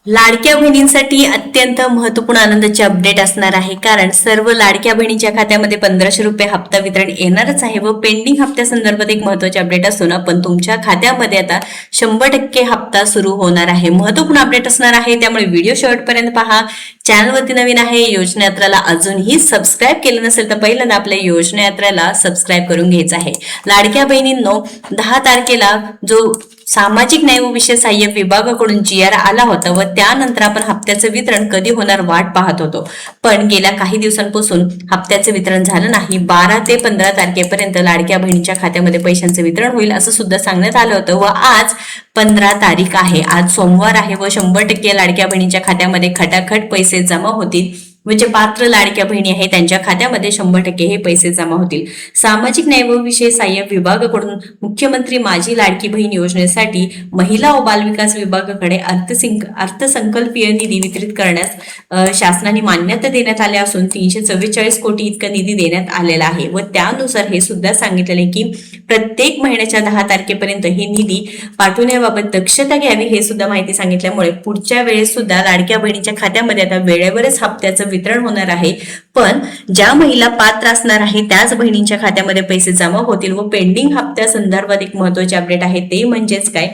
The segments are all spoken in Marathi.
लाडक्या बहिणींसाठी अत्यंत महत्त्वपूर्ण आनंदाचे अपडेट असणार आहे, कारण सर्व लाडक्या बहिणीच्या खात्यामध्ये 1500 रुपये हप्ता वितरण येणारच आहे व पेंडिंग हप्त्या संदर्भात एक महत्त्वाचे अपडेट असून पण तुमच्या खात्यामध्ये आता 100% हप्ता सुरू होणार आहे. महत्त्वपूर्ण अपडेट असणार आहे, त्यामुळे व्हिडिओ शेवटपर्यंत पहा. चॅनलवरती नवीन आहे, योजना यात्राला अजूनही सबस्क्राईब केलं नसेल तर पहिल्यांदा आपल्या योजना यात्राला सबस्क्राईब करून घ्यायचं आहे. लाडक्या बहिणींनो, 10 तारखेला जो सामाजिक न्याय व विशेष सहाय्य विभागाकडून GR आला होता व त्यानंतर आपण हप्त्याचं वितरण कधी होणार वाट पाहत होतो, पण गेल्या काही दिवसांपासून हप्त्याचं वितरण झालं नाही. 12 ते 15 तारखेपर्यंत लाडक्या बहिणीच्या खात्यामध्ये पैशांचं वितरण होईल असं सुद्धा सांगण्यात आलं होतं व आज 15 तारीख आहे, आज सोमवार आहे व 100% लाडक्या बहिणीच्या खात्यामध्ये खटाखट पैसे जमा होतील. म्हणजे पात्र लाडक्या बहिणी आहे त्यांच्या खात्यामध्ये 100% हे पैसे जमा होतील. सामाजिक न्याय व विशेष सहाय्य विभागाकडून मुख्यमंत्री माझी लाडकी बहीण योजनेसाठी महिला व बालविकास विभागाकडे अर्थसंकल्पीय निधी वितरित करण्यास शासनाने मान्यता देण्यात आली असून 344 कोटी इतका निधी देण्यात आलेला आहे व त्यानुसार हे सुद्धा सांगितलेले की प्रत्येक महिन्याच्या 10 तारखेपर्यंत हे निधी पाठवण्याबाबत दक्षता घ्यावी हे सुद्धा माहिती सांगितल्यामुळे पुढच्या वेळेस सुद्धा लाडक्या बहिणीच्या खात्यामध्ये आता वेळेवरच हप्त्याचं वितरण होणार आहे. पण ज्या महिला पात्र असणार आहे त्याच बहिणींच्या खात्यामध्ये पैसे जमा होतील व पेंडिंग हप्त्या संदर्भात एक महत्त्वाचे अपडेट आहे ते म्हणजेच काय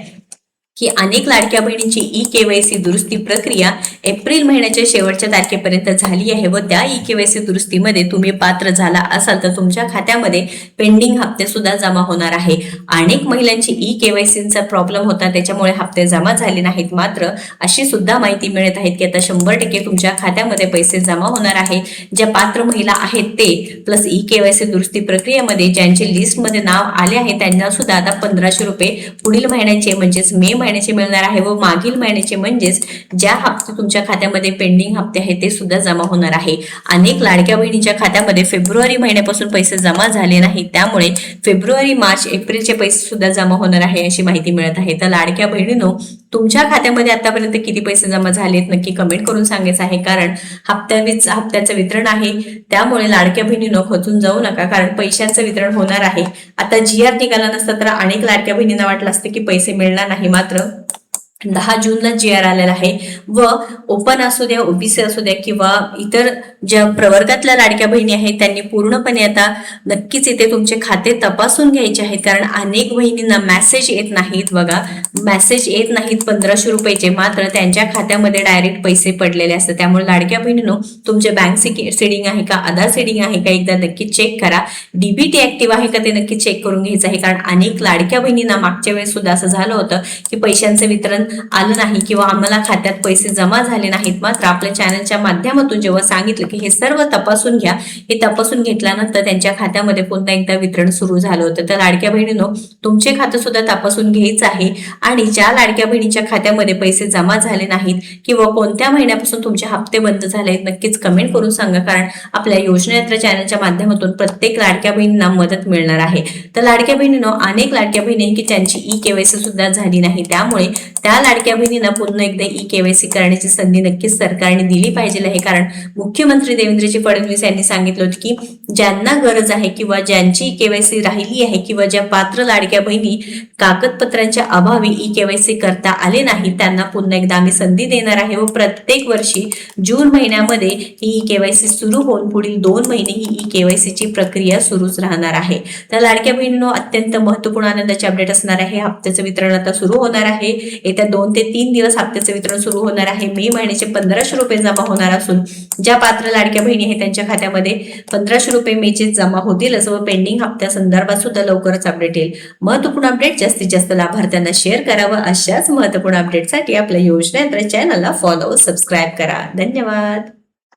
की अनेक लाडक्या बहिणींची KYC दुरुस्ती प्रक्रिया एप्रिल महिन्याच्या शेवटच्या तारखेपर्यंत झाली आहे व त्या KYC दुरुस्तीमध्ये तुम्ही पात्र झाला असाल तर तुमच्या खात्यामध्ये पेंडिंग हप्ते सुद्धा जमा होणार आहे. अनेक महिलांची KYCचा प्रॉब्लेम होता, त्याच्यामुळे हप्ते जमा झाले नाहीत. मात्र अशी सुद्धा माहिती मिळत आहे की आता 100% तुमच्या खात्यामध्ये पैसे जमा होणार आहे. ज्या पात्र महिला आहेत ते प्लस KYC दुरुस्ती प्रक्रियेमध्ये ज्यांचे लिस्टमध्ये नाव आले आहे त्यांना सुद्धा आता 1500 रुपये पुढील महिन्याचे म्हणजेच मे महिन्याचे मिळणार आहे व मागील महिन्याचे म्हणजेच ज्या हप्ते तुमच्या खात्यामध्ये पेंडिंग हप्ते आहेत ते सुद्धा जमा होणार आहे. अनेक लाडक्या बहिणीच्या खात्यामध्ये फेब्रुवारी महिन्यापासून पैसे जमा झाले नाही, त्यामुळे फेब्रुवारी, मार्च, एप्रिलचे पैसे सुद्धा जमा होणार आहे अशी माहिती मिळत आहे. तर लाडक्या बहिणींनो, तुमच्या खात्यामध्ये आतापर्यंत किती पैसे जमा झालेत नक्की कमेंट करून सांगायचं आहे, कारण हप्त्याचं वितरण आहे. त्यामुळे लाडक्या बहिणींनो खचून जाऊ नका, कारण पैशांचं वितरण होणार आहे. आता GR निघाला नसता तर अनेक लाडक्या बहिणींना वाटलं असतं की पैसे मिळणार नाही, मात्र 10 जूनला GR आलेला आहे व ओपन असू द्या, OBC असू द्या किंवा इतर ज्या प्रवर्गातल्या लाडक्या बहिणी आहेत त्यांनी पूर्णपणे आता नक्कीच इथे तुमचे खाते तपासून घ्यायचे आहेत, कारण अनेक बहिणींना मेसेज येत नाहीत. बघा, मेसेज येत नाहीत 1500 रुपयाचे, मात्र त्यांच्या खात्यामध्ये डायरेक्ट पैसे पडलेले असतात. त्यामुळे लाडक्या बहिणींनो, तुमचे बँक सीडिंग आहे का, आधार सीडिंग आहे का एकदा नक्की चेक करा. DBT ऍक्टिव्ह आहे का ते नक्की चेक करून घ्यायचं आहे, कारण अनेक लाडक्या बहिणींना मागच्या वेळेस सुद्धा असं झालं होतं की पैशांचं वितरण आलं नाही किंवा आम्हाला खात्यात पैसे जमा झाले नाहीत. मात्र आपल्या चॅनलच्या माध्यमातून जेव्हा सांगितलं की हे सर्व तपासून घ्या, हे तपासून घेतल्यानंतर त्यांच्या खात्यामध्ये पुन्हा एकदा वितरण सुरू झालं होतं. तर लाडक्या बहिणींनो, तुमचे खाते सुद्धा तपासून घ्यायचं आहे आणि ज्या लाडक्या बहिणीच्या खात्यामध्ये पैसे जमा झाले नाहीत किंवा कोणत्या महिन्यापासून तुमचे हप्ते बंद झाले आहेत नक्कीच कमेंट करून सांगा, कारण आपल्या योजना यात्रा चॅनलच्या माध्यमातून प्रत्येक लाडक्या बहिणींना मदत मिळणार आहे. तर लाडक्या बहिणींनो, अनेक लाडक्या बहिणी की त्यांची KYC सुद्धा झाली नाही, त्यामुळे त्या लाडक्या बहिणींना पुन्हा एकदा KYC करण्याची संधी नक्कीच सरकारने दिली पाहिजे आहे, कारण मुख्यमंत्री देवेंद्रजी फडणवीस यांनी सांगितलं होतं की ज्यांना गरज आहे किंवा ज्यांची KYC राहिली आहे किंवा ज्या पात्र लाडक्या बहिणी कागदपत्रांच्या अभावी KYC करता आले नाही त्यांना पुन्हा एकदा आम्ही संधी देणार आहे व प्रत्येक वर्षी जून महिन्यामध्ये ही KYC सुरू होऊन पुढील 2 महिने ही KYC ची प्रक्रिया सुरूच राहणार आहे. तर लाडक्या बहिणींनो, अत्यंत महत्त्वपूर्ण आनंदाचे अपडेट असणार आहे. हप्त्याचं वितरण आता सुरू होणार आहे. येत्या 2 ते 3 दिवस हप्त्याचं वितरण सुरू होणार आहे. मे महिन्याचे 1500 रुपये जमा होणार असून ज्या पात्र लाडक्या बहिणी आहेत त्यांच्या खात्यामध्ये 1500 रुपये मेचे जमा होतील असं व पेंडिंग हप्त्या संदर्भात सुद्धा लवकरच अपडेट येईल. महत्त्वपूर्ण अपडेट जास्तीत जास्त लाभार्थ्यांना शेअर करावं. अशाच महत्त्वपूर्ण अपडेटसाठी आपल्या योजना यात्रा चॅनलला फॉलो, सबस्क्राईब करा. धन्यवाद.